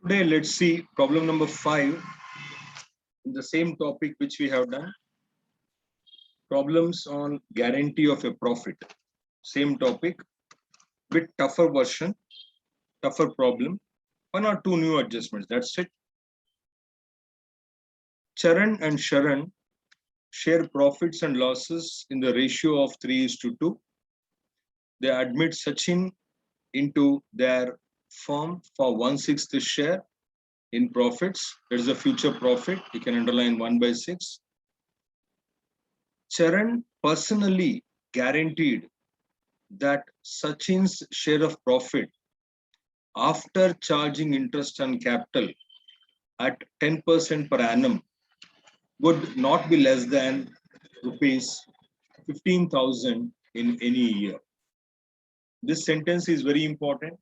Today, let's see problem number 5 in the same topic which we have done. Problems on guarantee of a profit. Same topic, bit tougher version, tougher problem. One or two new adjustments. That's it. Charan and Sharan share profits and losses in the ratio of 3:2. They admit Sachin into their firm for 1/6 share in profits. That is a future profit. You can underline 1/6. Charan personally guaranteed that Sachin's share of profit after charging interest on capital at 10% per annum would not be less than rupees 15,000 in any year. This sentence is very important.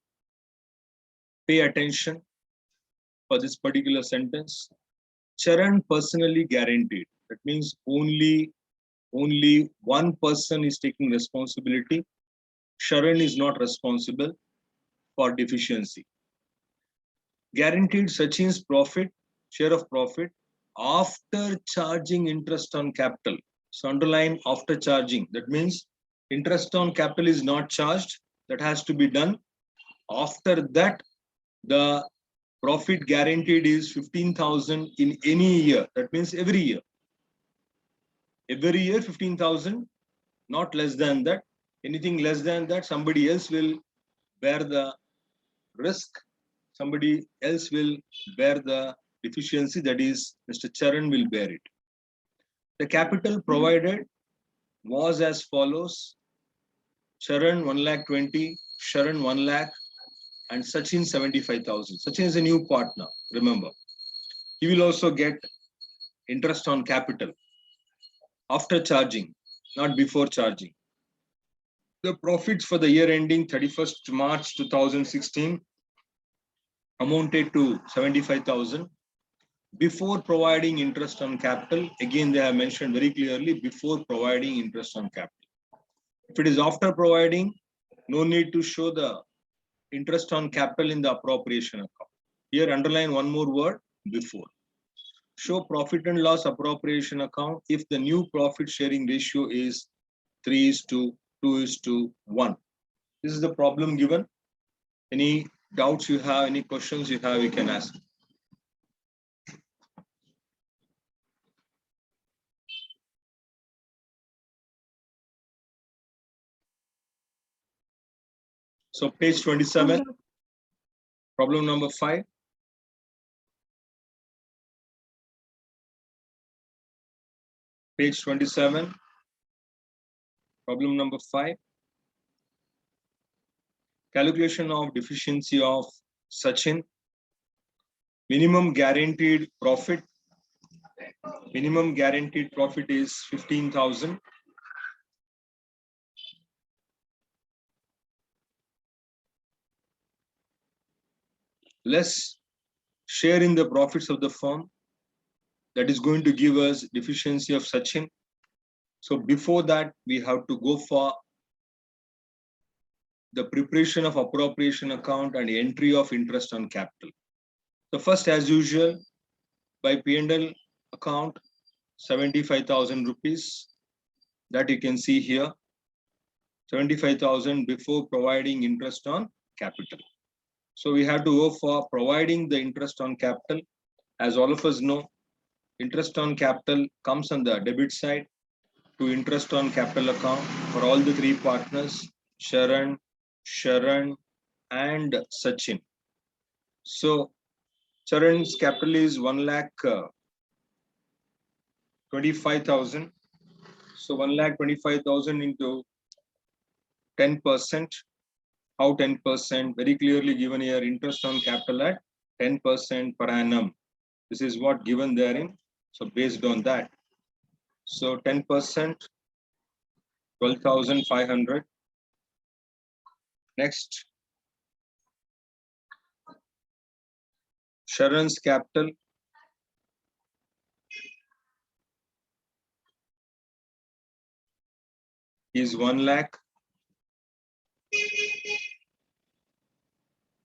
Pay attention for this particular sentence. Charan personally guaranteed. That means only one person is taking responsibility. Sharan is not responsible for deficiency. Guaranteed Sachin's profit, share of profit, after charging interest on capital. So underline after charging. That means interest on capital is not charged. That has to be done. After that, the profit guaranteed is 15,000 in any year. That means every year. Every year 15,000, not less than that. Anything less than that, somebody else will bear the risk. Somebody else will bear the deficiency, that is, Mr. Charan will bear it. The capital provided was as follows. Charan 1,20,000, Sharan 1 lakh, and Sachin 75,000. Sachin is a new partner, remember. He will also get interest on capital after charging, not before charging. The profits for the year ending 31st March 2016 amounted to 75,000. Before providing interest on capital, again they have mentioned very clearly, before providing interest on capital. If it is after providing, no need to show the interest on capital in the appropriation account. Here underline one more word, before. Show profit and loss appropriation account if the new profit sharing ratio is 3:2:1. This is the problem given. Any doubts you have, any questions you have, you can ask. So page 27, problem number 5. Page 27, problem number 5. Calculation of deficiency of Sachin. Minimum guaranteed profit. Minimum guaranteed profit is 15,000. Less share in the profits of the firm. That is going to give us deficiency of Sachin. So before that, we have to go for the preparation of appropriation account and entry of interest on capital. So first, as usual, by P&L account, 75,000 rupees. That you can see here. 75,000 before providing interest on capital. So we have to go for providing the interest on capital. As all of us know, interest on capital comes on the debit side to interest on capital account for all the three partners, Sharan, and Sachin. So Charan's capital is 1,25,000. So 1,25,000 into 10%. How 10%? Very clearly given here, interest on capital at 10% per annum. This is what given therein. So based on that. So 10%, 12,500. Next. Sharan's capital is 1 lakh.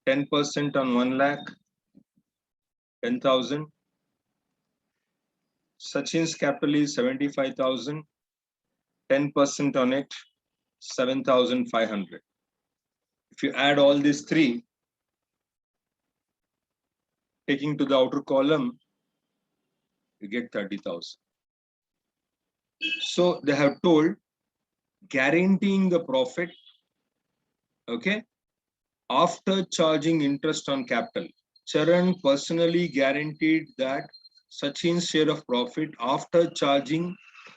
10% on 1 lakh 10,000. Sachin's capital is 75,000. 10% on it, 7,500. If you add all these three, taking to the outer column, you get 30,000. So they have told guaranteeing the profit, okay, after charging interest on capital. Charan personally guaranteed that Sachin's share of profit after charging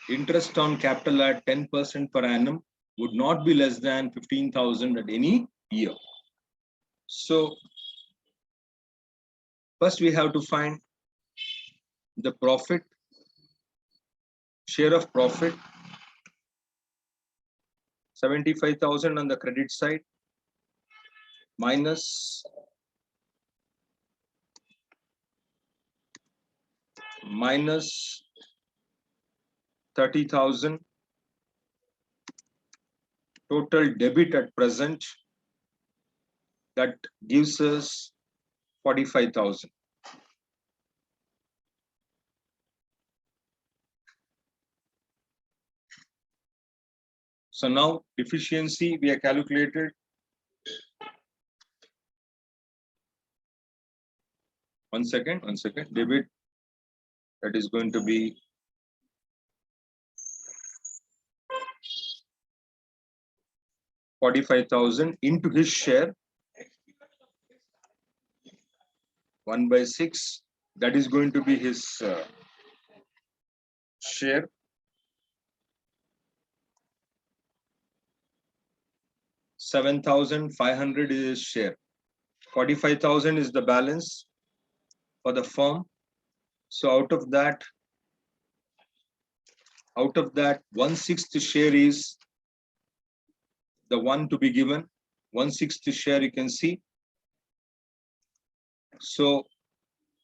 interest on capital at 10% per annum would not be less than 15,000 at any year. So first we have to find the profit, share of profit, 75,000 on the credit side, minus 30,000 total debit at present, that gives us 45,000. So now deficiency we have calculated. One second, debit, that is going to be 45,000 into his share, 1/6, that is going to be his share. $7,500 is his share. 45,000 is the balance for the firm. So out of that 1/6 share is the one to be given. 1/6 share you can see. So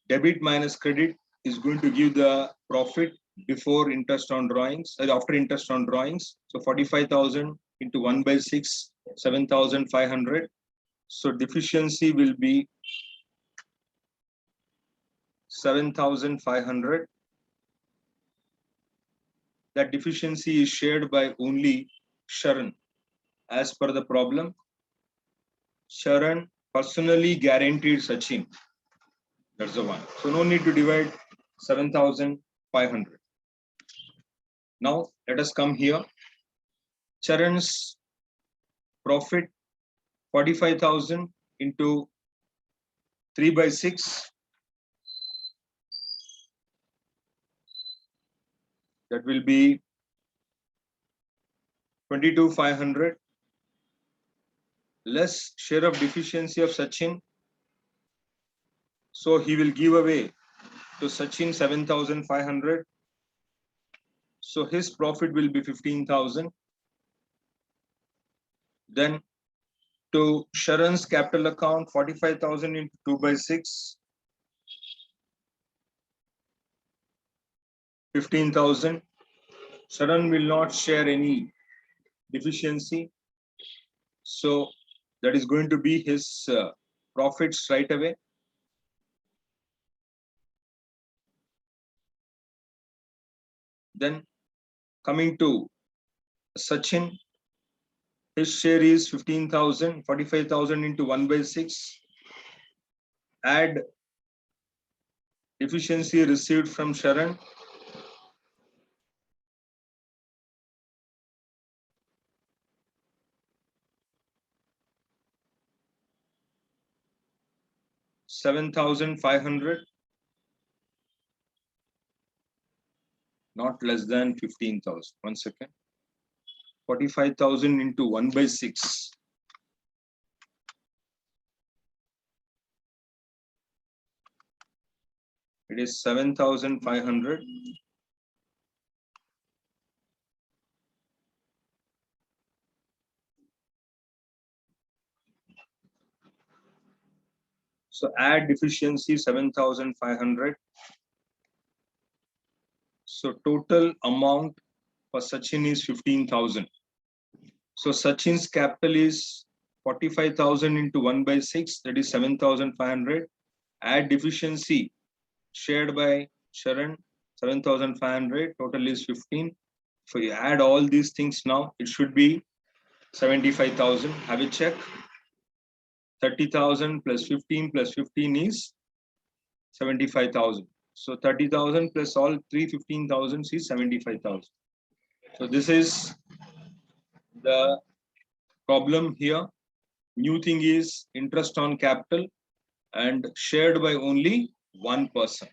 debit minus credit is going to give the profit before interest on drawings, after interest on drawings. So 45,000 into 1/6, 7,500. So deficiency will be 7,500. That deficiency is shared by only Sharan. As per the problem, Sharan personally guaranteed Sachin. That's the one. So no need to divide 7,500. Now let us come here. Charan's profit 45,000 into 3/6. That will be 22,500 less share of deficiency of Sachin. So he will give away to Sachin 7,500. So his profit will be 15,000. Then to Sharan's capital account, 45,000 into 2/6, 15,000. Sharan will not share any deficiency. So that is going to be his profits right away. Then coming to Sachin, his share is 15,000, 45,000 into 1/6. Add deficiency received from Sharan. $7,500, not less than 15,000. 1 second. 45,000 into 1/6. It is 7,500. So add deficiency 7,500. So total amount for Sachin is 15,000. So Sachin's capital is 45,000 into 1/6, that is 7,500. Add deficiency shared by Sharon, 7,500, total is 15. So you add all these things now, it should be 75,000. Have a check. 30,000 plus 15 is 75,000. So 30,000 plus all 15,000 is 75,000. So this is the problem here. New thing is interest on capital and shared by only one person.